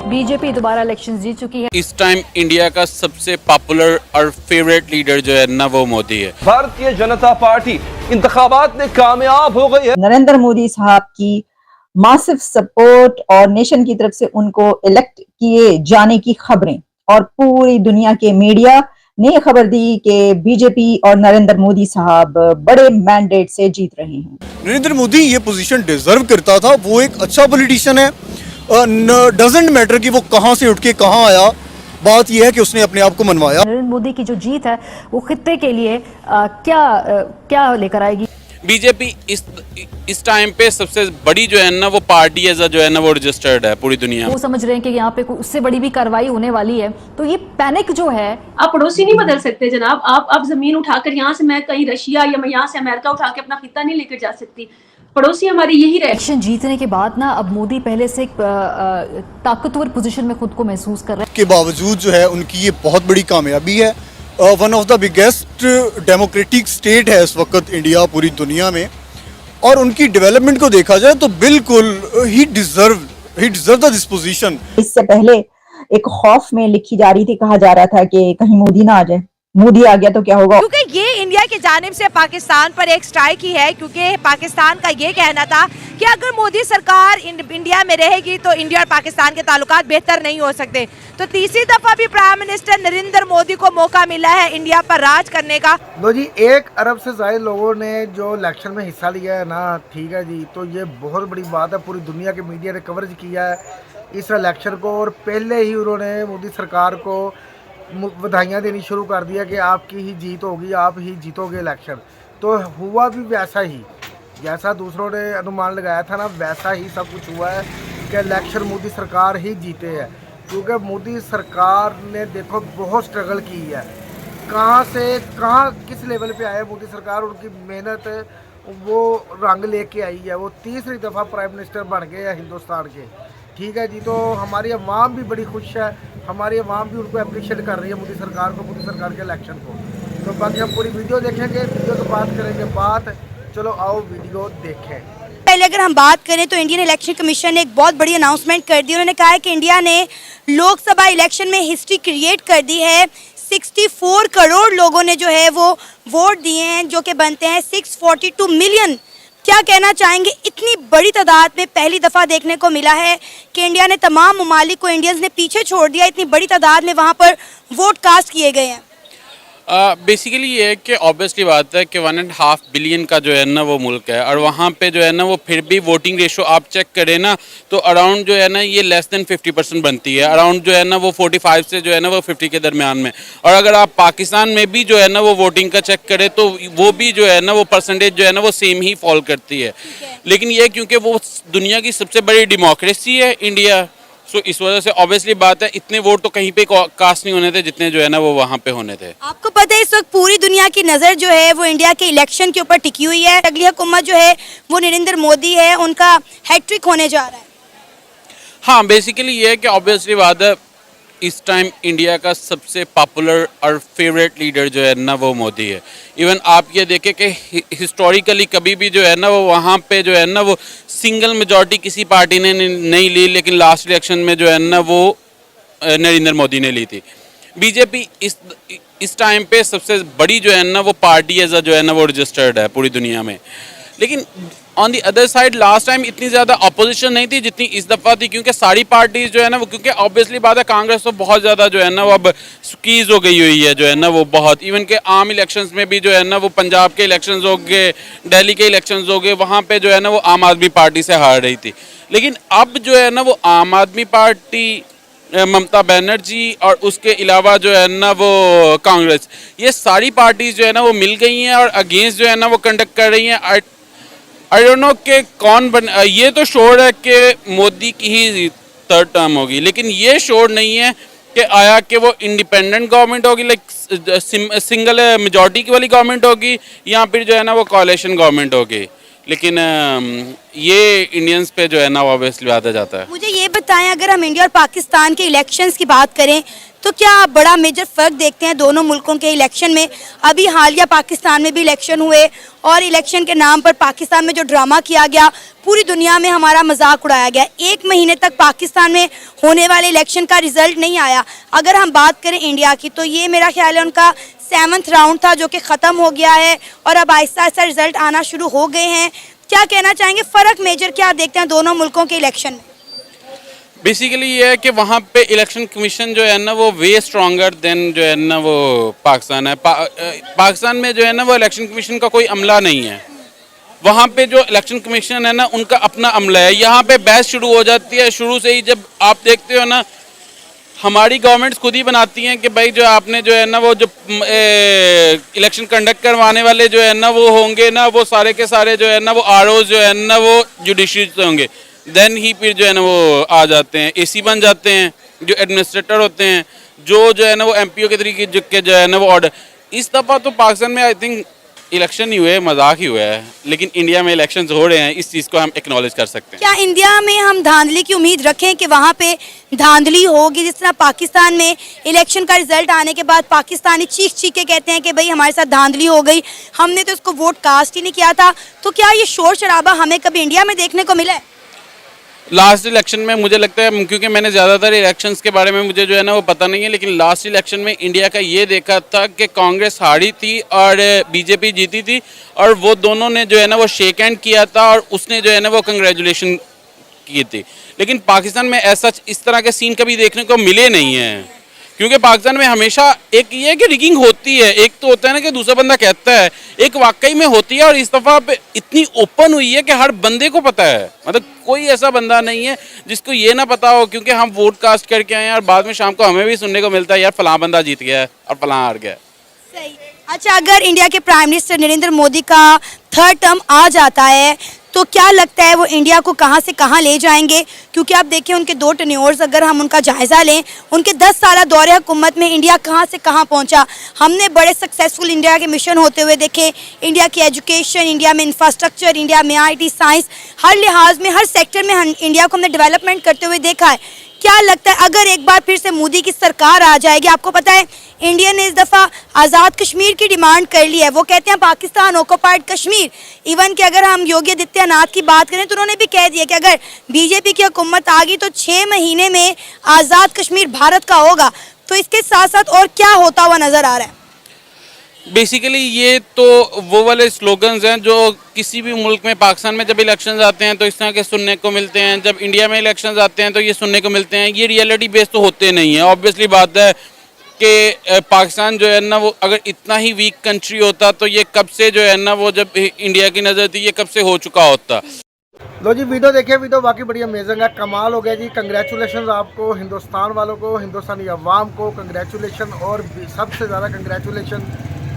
BJP दोबारा election जीत चुकी है। इस टाइम इंडिया का सबसे पॉपुलर और फेवरेट लीडर जो है ना वो मोदी है। भारतीय जनता पार्टी इंतखाबात में कामयाब हो गई है। नरेंद्र मोदी साहब की मासिव सपोर्ट और नेशन की तरफ से उनको इलेक्ट किए जाने की खबरें और पूरी दुनिया के मीडिया ने खबर दी कि बीजेपी और नरेंद्र मोदी साहब बड़े मैंडेट से जीत रहे हैं। नरेंद्र मोदी ये पोजीशन डिजर्व करता था। वो एक अच्छा पॉलिटिशियन है। डजंट मैटर कि वो कहां से उठ के कहां आया, बात यह है कि उसने अपने आप को मनवाया। नरेंद्र मोदी की जो जीत है वो खित्ते के लिए क्या लेकर आएगी? बीजेपी इस टाइम पे सबसे बड़ी जो है ना वो पार्टी है जो है ना वो रजिस्टर्ड है पूरी दुनिया में। वो समझ रहे हैं कि यहाँ पे उससे बड़ी भी कार्रवाई होने वाली है, तो ये पैनिक जो है। आप पड़ोसी नहीं बदल सकते जनाब। आप जमीन उठाकर यहाँ से मैं कहीं रशिया या मैं यहाँ से अमेरिका उठा के अपना खिता नहीं लेकर जा सकती। पड़ोसी हमारी यही रहे। इलेक्शन जीतने के बाद ना अब मोदी पहले से एक ताकतवर पोजीशन में खुद को महसूस कर रहे हैं। के बावजूद जो है उनकी ये बहुत बड़ी कामयाबी है। One of the biggest democratic state है इस वक्त इंडिया पूरी दुनिया में, और उनकी डेवलपमेंट को देखा जाए तो बिल्कुल he deserve the this position. इससे पहले एक खौफ में लिखी जा रही थी, कहा जा रहा था कि कहीं मोदी ना आ जाए, मोदी आ गया तो क्या होगा। क्योंकि ये इंडिया की जानिब से पाकिस्तान पर एक स्ट्राइक ही है, क्योंकि पाकिस्तान का ये कहना था कि अगर मोदी सरकार इंडिया में रहेगी तो इंडिया और पाकिस्तान के ताल्लुकात बेहतर नहीं हो सकते। तो तीसरी दफा भी प्राइम मिनिस्टर नरेंद्र मोदी को मौका मिला है इंडिया पर राज करने का। लो जी, 1 अरब से ज्यादा लोगों ने जो इलेक्शन में हिस्सा लिया है ना, ठीक है जी, तो ये बहुत बड़ी बात है। पूरी दुनिया के मीडिया ने कवरेज किया है इस इलेक्शन को, और पहले ही उन्होंने मोदी सरकार को बधाइयाँ देनी शुरू कर दिया कि आपकी ही जीत होगी, आप ही जीतोगे इलेक्शन। तो हुआ भी वैसा ही, जैसा दूसरों ने अनुमान लगाया था ना, वैसा ही सब कुछ हुआ है कि इलेक्शन मोदी सरकार ही जीते है। क्योंकि मोदी सरकार ने देखो बहुत स्ट्रगल की है, कहाँ से कहाँ किस लेवल पे आए मोदी सरकार। उनकी मेहनत वो रंग लेके आई है। वो तीसरी दफ़ा प्राइम मिनिस्टर बन गए हैं हिंदुस्तान के, ठीक है जी। तो हमारी अवाम भी बड़ी खुश है, हमारी अवाम भी उनको अप्रिशिएट कर रही है मोदी सरकार को, मोदी सरकार के इलेक्शन को। तो बाकी हम पूरी वीडियो देखेंगे, वीडियो की बात करेंगे बात। चलो आओ वीडियो देखें। पहले अगर हम बात करें तो इंडियन इलेक्शन कमीशन ने एक बहुत बड़ी अनाउंसमेंट कर दी। उन्होंने कहा है कि इंडिया ने लोकसभा इलेक्शन में हिस्ट्री क्रिएट कर दी है। 64 करोड़ लोगों ने जो है वो वोट दिए हैं, जो कि बनते हैं 642 मिलियन। क्या कहना चाहेंगे, इतनी बड़ी तादाद में पहली दफ़ा देखने को मिला है कि इंडिया ने तमाम ममालिक को इंडियंस ने पीछे छोड़ दिया। इतनी बड़ी तादाद में वहाँ पर वोट कास्ट किए गए हैं। बेसिकली ये है कि ऑब्वियसली बात है कि 1.5 बिलियन का जो है ना वो मुल्क है, और वहाँ पे जो है ना वो फिर भी वोटिंग रेशो आप चेक करें ना तो अराउंड जो है ना ये लेस देन 50% बनती है। अराउंड जो है ना वो 45 से जो है ना वो 50 के दरमियान में। और अगर आप पाकिस्तान में भी जो है ना वो वोटिंग का चेक करें तो वो भी जो है ना वो परसेंटेज जो है ना वो सेम ही फॉल करती है। लेकिन ये क्योंकि वो दुनिया की सबसे बड़ी डेमोक्रेसी है इंडिया, तो इस वजह से ऑब्वियसली बात है इतने वोट तो कहीं पे कास्ट नहीं होने थे जितने जो है ना वो वहाँ पे होने थे। आपको पता है इस वक्त पूरी दुनिया की नज़र जो है वो इंडिया के इलेक्शन के ऊपर टिकी हुई है। अगली हुकूमत जो है वो नरेंद्र मोदी है, उनका हैट्रिक होने जा रहा है। हाँ, बेसिकली ये है कि ऑब्वियसली बात है इस टाइम इंडिया का सबसे पॉपुलर और फेवरेट लीडर जो है ना वो मोदी है। इवन आप ये देखें कि हिस्टोरिकली कभी भी जो है ना वो वहाँ पे जो है ना वो सिंगल मेजॉरिटी किसी पार्टी ने नहीं ली, लेकिन लास्ट इलेक्शन में जो है ना वो नरेंद्र मोदी ने ली थी। बीजेपी इस टाइम पे सबसे बड़ी जो है ना वो पार्टी है जो है ना वो रजिस्टर्ड है पूरी दुनिया में। लेकिन on the other side last time इतनी ज़्यादा अपोजिशन नहीं थी जितनी इस दफ़ा थी, क्योंकि सारी पार्टीज जो है ना वो, क्योंकि ऑब्वियसली बात है कांग्रेस तो बहुत ज़्यादा जो है ना वो अब स्क्वीज हो गई हुई है जो है ना वो बहुत। इवन के आम इलेक्शंस में भी जो है ना वो पंजाब के इलेक्शंस हो गए, दिल्ली के इलेक्शंस हो गए, वहाँ पे जो है ना वो आम आदमी पार्टी से हार रही थी। लेकिन अब जो है ना वो आम आदमी पार्टी, ममता बनर्जी और उसके अलावा जो है ना वो कांग्रेस, ये सारी पार्टीज जो है ना वो मिल गई हैं और अगेंस्ट जो है ना वो कंडक्ट कर रही हैं। आई डोंट नो कि कौन ये तो श्योर है कि मोदी की ही 3rd टर्म होगी, लेकिन ये श्योर नहीं है कि आया कि वो इंडिपेंडेंट गवर्नमेंट होगी, लाइक सिंगल मेजॉरिटी की वाली गवर्नमेंट होगी, या फिर जो है ना वो कोalition गवर्नमेंट होगी। लेकिन ये इंडियंस पे जो है ना ऑब्वियसली आता जाता है। मुझे ये बताएं, अगर हम इंडिया और पाकिस्तान के इलेक्शंस की बात करें तो क्या आप बड़ा मेजर फर्क देखते हैं दोनों मुल्कों के इलेक्शन में? अभी हालिया पाकिस्तान में भी इलेक्शन हुए और इलेक्शन के नाम पर पाकिस्तान में जो ड्रामा किया गया, पूरी दुनिया में हमारा मजाक उड़ाया गया। 1 महीने तक पाकिस्तान में होने वाले इलेक्शन का रिजल्ट नहीं आया। अगर हम बात करें इंडिया की तो ये मेरा ख्याल है उनका 7th राउंड था जो कि ख़त्म हो गया है और अब आहिस्ता आहिस्ता रिजल्ट आना शुरू हो गए हैं। क्या कहना चाहेंगे, फ़र्क मेजर क्या देखते हैं दोनों मुल्कों के इलेक्शन में? बेसिकली ये है कि वहाँ पे इलेक्शन कमीशन जो है ना वो वे स्ट्रॉन्गर देन जो है ना वो पाकिस्तान है। पाकिस्तान में जो है ना वो इलेक्शन कमीशन का कोई अमला नहीं है। वहाँ पे जो इलेक्शन कमीशन है ना उनका अपना अमला है। यहाँ पे बहस शुरू हो जाती है शुरू से ही। जब आप देखते हो ना हमारी गवर्नमेंट्स खुद ही बनाती हैं कि भाई जो आपने जो है ना वो जो इलेक्शन कंडक्ट करवाने वाले जो है ना वो होंगे ना वो सारे के सारे जो है ना वो आरओज जो है ना वो जुडिशरी से होंगे। देन ही फिर जो है ना वो आ जाते हैं एसी बन जाते हैं जो एडमिनिस्ट्रेटर होते हैं जो है ना वो एमपीओ के तरीके के जो है ना वो ऑर्डर। इस दफ़ा तो पाकिस्तान में आई थिंक इलेक्शन नहीं हुए, मजाक ही हुआ है, लेकिन इंडिया में इलेक्शंस हो रहे हैं, इस चीज़ को हम एक्नॉलेज कर सकते हैं। क्या इंडिया में हम धांधली की उम्मीद रखें कि वहाँ पे धांधली होगी जिस तरह पाकिस्तान में इलेक्शन का रिजल्ट आने के बाद पाकिस्तानी चीख के कहते हैं कि भाई हमारे साथ धांधली हो गई, हमने तो इसको वोट कास्ट ही नहीं किया था? तो क्या ये शोर शराबा हमें कभी इंडिया में देखने को मिला है? लास्ट इलेक्शन में मुझे लगता है, क्योंकि मैंने ज़्यादातर इलेक्शंस के बारे में मुझे जो है ना वो पता नहीं है, लेकिन लास्ट इलेक्शन में इंडिया का ये देखा था कि कांग्रेस हारी थी और बीजेपी जीती थी और वो दोनों ने जो है ना वो शेक हैंड किया था और उसने जो है ना वो कंग्रेचुलेशन की थी। लेकिन पाकिस्तान में ऐसा इस तरह के सीन कभी देखने को मिले नहीं हैं, क्योंकि पाकिस्तान में हमेशा एक ये है कि रिगिंग होती है। एक तो होता है ना कि दूसरा बंदा कहता है, एक वाकई में होती है और इस दफ़ा पे इतनी ओपन हुई है कि हर बंदे को पता है। मतलब कोई ऐसा बंदा नहीं है जिसको ये ना पता हो, क्योंकि हम वोट कास्ट करके आए हैं और बाद में शाम को हमें भी सुनने को मिलता है यार फलां बंदा जीत गया है और फलां हार गया। सही। अच्छा, अगर इंडिया के प्राइम मिनिस्टर नरेंद्र मोदी का 3rd टर्म आ जाता है तो क्या लगता है वो इंडिया को कहां से कहां ले जाएंगे? क्योंकि आप देखें उनके 2 टेन्योर्स अगर हम उनका जायज़ा लें, उनके 10 साल दौरे हुकूमत में इंडिया कहां से कहां पहुंचा। हमने बड़े सक्सेसफुल इंडिया के मिशन होते हुए देखे, इंडिया की एजुकेशन, इंडिया में इंफ्रास्ट्रक्चर, इंडिया में IT, साइंस, हर लिहाज में हर सेक्टर में इंडिया को हमने डेवलपमेंट करते हुए देखा है। क्या लगता है अगर एक बार फिर से मोदी की सरकार आ जाएगी? आपको पता है इंडिया ने इस दफ़ा आज़ाद कश्मीर की डिमांड कर ली है। वो कहते हैं पाकिस्तान ऑक्युपाइड कश्मीर। इवन कि अगर हम योगी आदित्यनाथ की बात करें तो उन्होंने भी कह दिया कि अगर बीजेपी की हुकूमत आ गई तो 6 महीने में आज़ाद कश्मीर भारत का होगा। तो इसके साथ साथ और क्या होता हुआ नज़र आ रहा है? बेसिकली ये तो वो वाले स्लोगन्स हैं जो किसी भी मुल्क में, पाकिस्तान में जब इलेक्शंस आते हैं तो इस तरह के सुनने को मिलते हैं, जब इंडिया में इलेक्शंस आते हैं तो ये सुनने को मिलते हैं। ये रियलिटी बेस तो होते नहीं है। ऑब्वियसली बात है कि पाकिस्तान जो है ना वो अगर इतना ही वीक कंट्री होता तो ये कब से जो है ना वो जब इंडिया की नज़र थी ये कब से हो चुका होता। लो जी, वीडियो देखिए, वीडियो बाकी बड़ी अमेजिंग है, कमाल हो गया जी। कंग्रेचुलेशन आपको, हिंदुस्तान वालों को, हिंदुस्तानी अवाम को कंग्रेचुलेशन, और सबसे ज़्यादा कंग्रेचुलेशन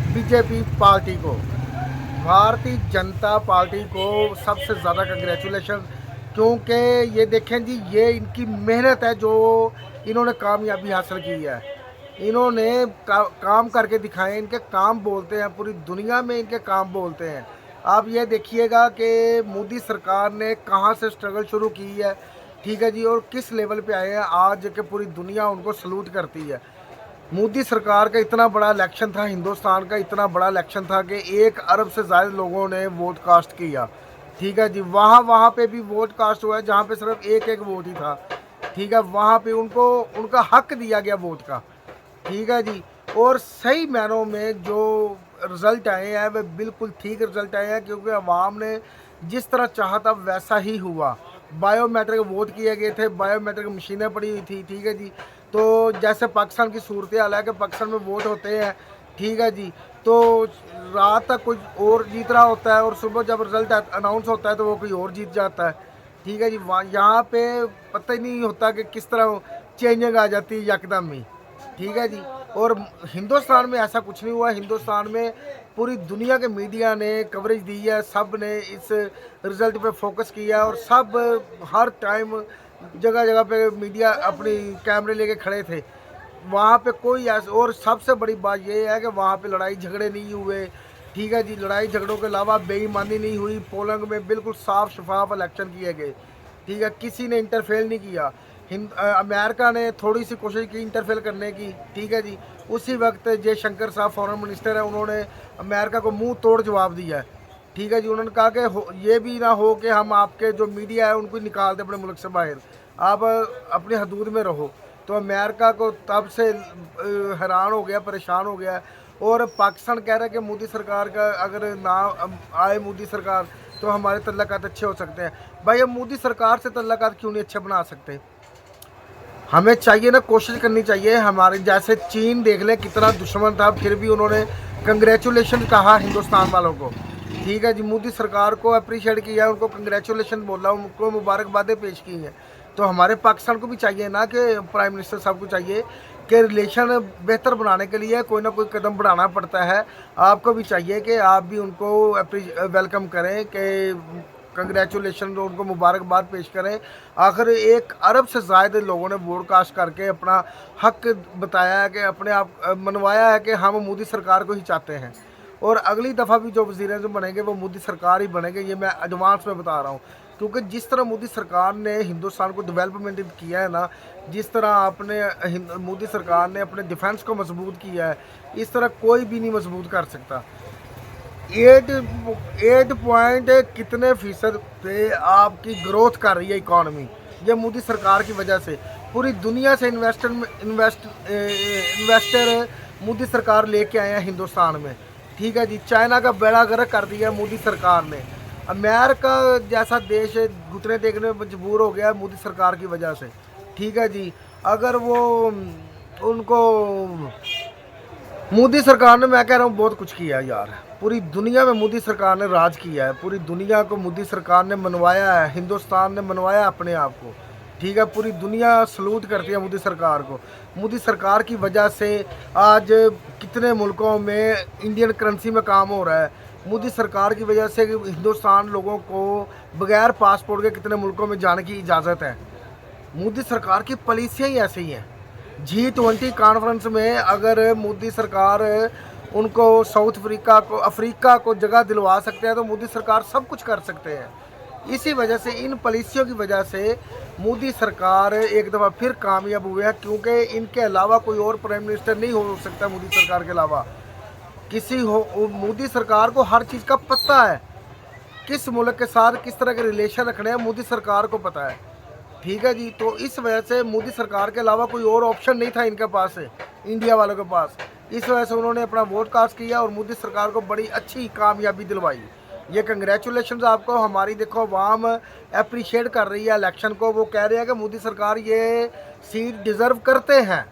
बीजेपी पार्टी को, भारतीय जनता पार्टी को सबसे ज़्यादा कंग्रेचुलेशन। क्योंकि ये देखें जी, ये इनकी मेहनत है जो इन्होंने कामयाबी हासिल की है। इन्होंने काम करके दिखाए, इनके काम बोलते हैं, पूरी दुनिया में इनके काम बोलते हैं। आप ये देखिएगा कि मोदी सरकार ने कहाँ से स्ट्रगल शुरू की है, ठीक है जी, और किस लेवल पे आए हैं आज कि पूरी दुनिया उनको सलूट करती है। मोदी सरकार का इतना बड़ा इलेक्शन था, हिंदुस्तान का इतना बड़ा इलेक्शन था कि 1 अरब से ज़्यादा लोगों ने वोट कास्ट किया, ठीक है जी। वहाँ पे भी वोट कास्ट हुआ है जहाँ पे सिर्फ एक वोट ही था, ठीक है। वहाँ पे उनको उनका हक दिया गया वोट का, ठीक है जी। और सही मायनों में जो रिज़ल्ट आए हैं वे बिल्कुल ठीक रिज़ल्ट आए हैं, क्योंकि अवाम ने जिस तरह चाहा था वैसा ही हुआ। बायोमेट्रिक वोट किए गए थे, बायोमेट्रिक मशीनें पड़ी हुई थी, ठीक है जी। तो जैसे पाकिस्तान की सूरत हाल है कि पाकिस्तान में वोट होते हैं, ठीक है जी, तो रात तक कुछ और जीत रहा होता है और सुबह जब रिज़ल्ट अनाउंस होता है तो वो कोई और जीत जाता है, ठीक है जी। यहाँ पे पता ही नहीं होता कि किस तरह चेंजिंग आ जाती है यकदम ही, ठीक है जी। और हिंदुस्तान में ऐसा कुछ नहीं हुआ। हिंदुस्तान में पूरी दुनिया के मीडिया ने कवरेज दी है, सब ने इस रिज़ल्ट पे फोकस किया और सब हर टाइम जगह जगह पे मीडिया अपनी कैमरे लेके खड़े थे। वहाँ पे कोई ऐसा, और सबसे बड़ी बात ये है कि वहाँ पे लड़ाई झगड़े नहीं हुए, ठीक है जी, लड़ाई झगड़ों के अलावा बेईमानी नहीं हुई, पोलिंग में बिल्कुल साफ शफाफ इलेक्शन किए गए। ठीक है, किसी ने इंटरफेयर नहीं किया। अमेरिका ने थोड़ी सी कोशिश की इंटरफेयर करने की। ठीक है जी, उसी वक्त जयशंकर साहब फॉरेन मिनिस्टर है, उन्होंने अमेरिका को मुंह तोड़ जवाब दिया है। ठीक है जी, उन्होंने कहा कि ये भी ना हो कि हम आपके जो मीडिया है उनको निकाल दें अपने मुल्क से बाहर, आप अपनी हदूद में रहो। तो अमेरिका को तब से हैरान हो गया, परेशान हो गया। और पाकिस्तान कह रहा है कि मोदी सरकार का अगर ना आए मोदी सरकार तो हमारे तल्लुकात अच्छे हो सकते हैं। भाई हम मोदी सरकार से तल्लुकात क्यों नहीं अच्छे बना सकते? हमें चाहिए ना, कोशिश करनी चाहिए। हमारे जैसे चीन देख ले कितना दुश्मन था, फिर भी उन्होंने कंग्रेचुलेशन कहा हिंदुस्तान वालों को। ठीक है जी, मोदी सरकार को अप्रिशिएट किया, उनको कंग्रेचुलेशन बोला, उनको मुबारकबादें पेश की हैं। तो हमारे पाकिस्तान को भी चाहिए ना कि प्राइम मिनिस्टर साहब को चाहिए कि रिलेशन बेहतर बनाने के लिए कोई ना कोई कदम बढ़ाना पड़ता है। आपको भी चाहिए कि आप भी उनको वेलकम करें, कि कंग्रेचुलेशन, उनको मुबारकबाद पेश करें। आखिर 1 अरब से ज़्यादा लोगों ने वोट कास्ट करके अपना हक बताया है, कि अपने आप मनवाया है कि हम मोदी सरकार को ही चाहते हैं। और अगली दफ़ा भी जो वज़ीर-ए-आज़म बनेंगे वो मोदी सरकार ही बनेंगे, ये मैं एडवांस में बता रहा हूँ। क्योंकि जिस तरह मोदी सरकार ने हिंदुस्तान को डेवलपमेंट किया है ना, जिस तरह आपने मोदी सरकार ने अपने डिफेंस को मजबूत किया है, इस तरह कोई भी नहीं मजबूत कर सकता। 8 पॉइंट कितने फीसद पे आपकी ग्रोथ कर रही है इकॉनमी, ये मोदी सरकार की वजह से। पूरी दुनिया से इन्वेस्टर मोदी सरकार लेके आए हैं हिंदुस्तान में। ठीक है जी, चाइना का बेड़ा गर्क कर दिया मोदी सरकार ने। अमेरिका जैसा देश घुटने देखने में मजबूर हो गया मोदी सरकार की वजह से। ठीक है जी, अगर वो उनको मोदी सरकार ने, मैं कह रहा हूँ, बहुत कुछ किया यार। पूरी दुनिया में मोदी सरकार ने राज किया है, पूरी दुनिया को मोदी सरकार ने मनवाया है, हिंदुस्तान ने मनवाया अपने आप को। ठीक है, पूरी दुनिया सलूट करती है मोदी सरकार को। मोदी सरकार की वजह से आज कितने मुल्कों में इंडियन करेंसी में काम हो रहा है। मोदी सरकार की वजह से हिंदुस्तान लोगों को बगैर पासपोर्ट के कितने मुल्कों में जाने की इजाज़त है। मोदी सरकार की पॉलिसियाँ ही ऐसी हैं। G20 कॉन्फ्रेंस में अगर मोदी सरकार उनको साउथ अफ्रीका को जगह दिलवा सकते हैं तो मोदी सरकार सब कुछ कर सकते हैं। इसी वजह से, इन पॉलिसियों की वजह से मोदी सरकार एक दफ़ा फिर कामयाब हुए हैं, क्योंकि इनके अलावा कोई और प्राइम मिनिस्टर नहीं हो सकता मोदी सरकार के अलावा। मोदी सरकार को हर चीज़ का पता है, किस मुल्क के साथ किस तरह के रिलेशन रखने हैं मोदी सरकार को पता है। ठीक है जी, तो इस वजह से मोदी सरकार के अलावा कोई और ऑप्शन नहीं था इनके पास, इंडिया वालों के पास। इस वजह से उन्होंने अपना वोट कास्ट किया और मोदी सरकार को बड़ी अच्छी कामयाबी दिलवाई। ये कंग्रेचुलेशंस आपको। हमारी देखो अवाम अप्रिशिएट कर रही है इलेक्शन को। वो कह रहे हैं कि मोदी सरकार ये सीट डिज़र्व करते हैं,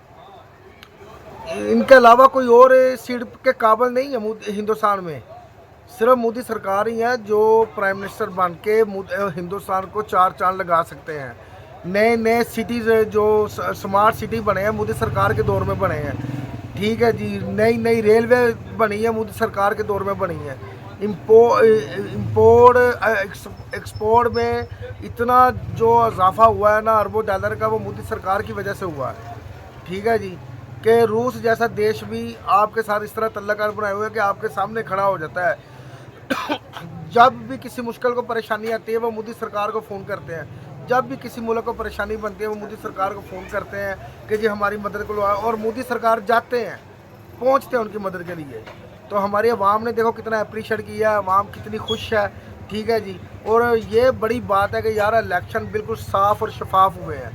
इनके अलावा कोई और सीट के काबिल नहीं है हिंदुस्तान में। सिर्फ मोदी सरकार ही है जो प्राइम मिनिस्टर बन के हिंदुस्तान को 4 चांद लगा सकते हैं। नए सिटीज़ जो स्मार्ट सिटी बने हैं मोदी सरकार के दौर में बने हैं। ठीक है जी, नई रेलवे बनी है मोदी सरकार के दौर में बनी है। इंपोर्ट एक्सपोर्ट में इतना जो इजाफा हुआ है ना अरबों डॉलर का, वो मोदी सरकार की वजह से हुआ है। ठीक है जी, कि रूस जैसा देश भी आपके साथ इस तरह तल्लुकात बनाए हुए हैं कि आपके सामने खड़ा हो जाता है। जब भी किसी मुश्किल को परेशानी आती है वो मोदी सरकार को फ़ोन करते हैं। जब भी किसी मुल्क को परेशानी बनती है वो मोदी सरकार को फ़ोन करते हैं कि जी हमारी मदद करो, और मोदी सरकार जाते हैं, पहुंचते हैं उनकी मदद के लिए। तो हमारी आवाम ने देखो कितना अप्रिशिएट किया है, आवाम कितनी खुश है। ठीक है जी, और ये बड़ी बात है कि यार इलेक्शन बिल्कुल साफ़ और शफाफ हुए हैं।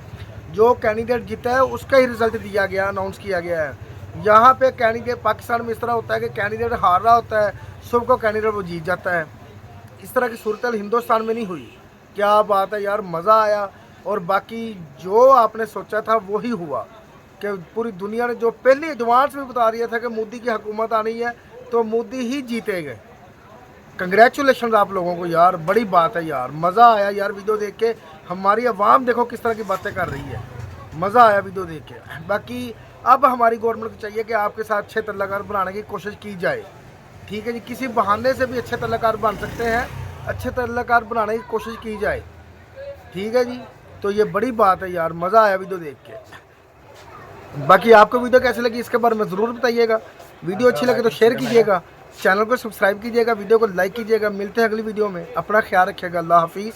जो कैंडिडेट जीता है उसका ही रिज़ल्ट दिया गया, अनाउंस किया गया है। यहाँ पे कैंडिडेट, पाकिस्तान में इस तरह होता है कि कैंडिडेट हार रहा होता है, सुबह को कैंडिडेट वो जीत जाता है। इस तरह की सूरत हिंदुस्तान में नहीं हुई। क्या बात है यार, मज़ा आया। और बाकी जो आपने सोचा था वही हुआ, कि पूरी दुनिया ने जो पहले एडवांस में बता दिया था कि मोदी की हुकूमत आनी है तो मोदी ही जीतेंगे। कंग्रेचुलेशन आप लोगों को यार, बड़ी बात है यार, मज़ा आया यार वीडियो देख के। हमारी आवाम देखो किस तरह की बातें कर रही है, मज़ा आया वीडियो देख के। बाकी अब हमारी गवर्नमेंट को चाहिए कि आपके साथ अच्छे तल्लुकात बनाने की कोशिश की जाए। ठीक है जी, किसी बहाने से भी अच्छे तल्लुकात बन सकते हैं, अच्छे तल्लुकात बनाने की कोशिश की जाए। ठीक है जी, तो ये बड़ी बात है यार, मज़ा आया वीडियो देख के। बाकी आपको वीडियो कैसे लगी इसके बारे में ज़रूर बताइएगा। वीडियो अच्छी लगे तो शेयर कीजिएगा, चैनल को सब्सक्राइब कीजिएगा, वीडियो को लाइक कीजिएगा। मिलते हैं अगली वीडियो में, अपना ख्याल रखिएगा। अल्लाह हाफिज़।